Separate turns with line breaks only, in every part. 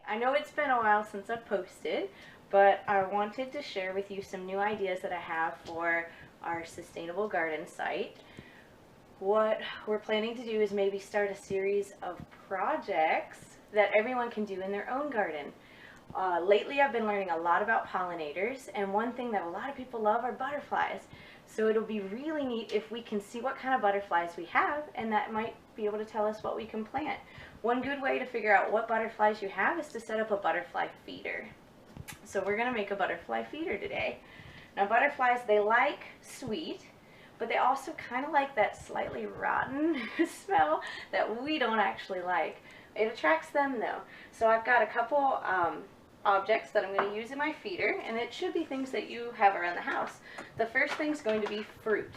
I know it's been a while since I've posted, but I wanted to share with you some new ideas that I have for our sustainable garden site. What we're planning to do is maybe start a series of projects that everyone can do in their own garden. Lately I've been learning a lot about pollinators, and one thing that a lot of people love are butterflies. So it'll be really neat if we can see what kind of butterflies we have, and that might be able to tell us what we can plant. One good way to figure out what butterflies you have is to set up a butterfly feeder. So we're going to make a butterfly feeder today. Now butterflies, they like sweet, but they also kind of like that slightly rotten smell that we don't actually like. It attracts them though. So I've got a couple objects that I'm going to use in my feeder, and it should be things that you have around the house. The first thing is going to be fruit.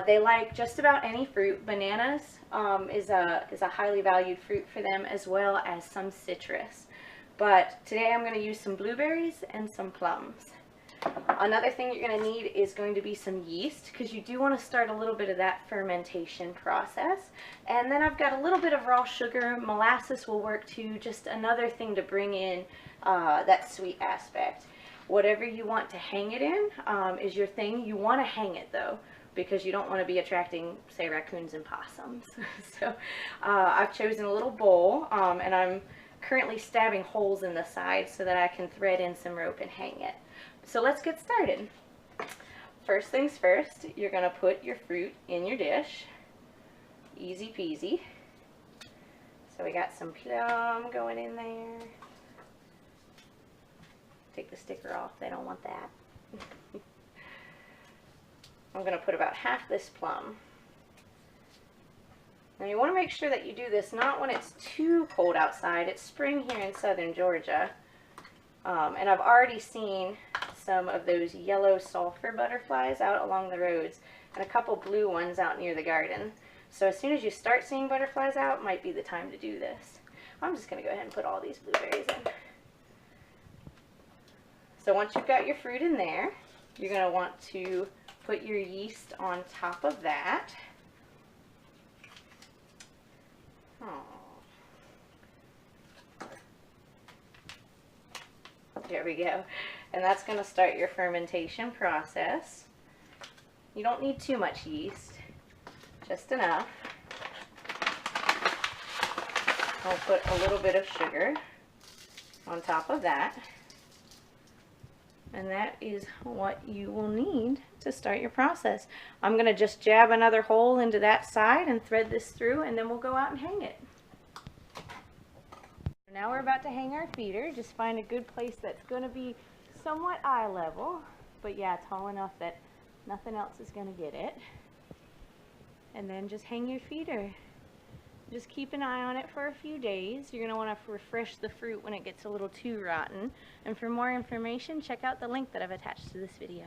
They like just about any fruit. Bananas is a highly valued fruit for them, as well as some citrus. But today I'm going to use some blueberries and some plums. Another thing you're going to need is going to be some yeast, because you do want to start a little bit of that fermentation process. And then I've got a little bit of raw sugar. Molasses will work too, just another thing to bring in that sweet aspect. Whatever you want to hang it in is your thing. You want to hang it though, because you don't want to be attracting, say, raccoons and possums. So I've chosen a little bowl, and I'm currently stabbing holes in the side so that I can thread in some rope and hang it. So let's get started. First things first, you're going to put your fruit in your dish. Easy peasy. So we got some plum going in there. Take the sticker off, they don't want that. I'm going to put about half this plum. Now you want to make sure that you do this not when it's too cold outside. It's spring here in southern Georgia. And I've already seen some of those yellow sulfur butterflies out along the roads, and a couple blue ones out near the garden. So as soon as you start seeing butterflies out, might be the time to do this. I'm just going to go ahead and put all these blueberries in. So once you've got your fruit in there, you're going to want to put your yeast on top of that. There we go. And that's going to start your fermentation process. You don't need too much yeast, just enough. I'll put a little bit of sugar on top of that. And that is what you will need to start your process. I'm going to just jab another hole into that side and thread this through, and then we'll go out and hang it. Now we're about to hang our feeder. Just find a good place that's going to be somewhat eye level, but yeah, tall enough that nothing else is going to get it. And then just hang your feeder. Just keep an eye on it for a few days. You're going to want to refresh the fruit when it gets a little too rotten. And for more information, check out the link that I've attached to this video.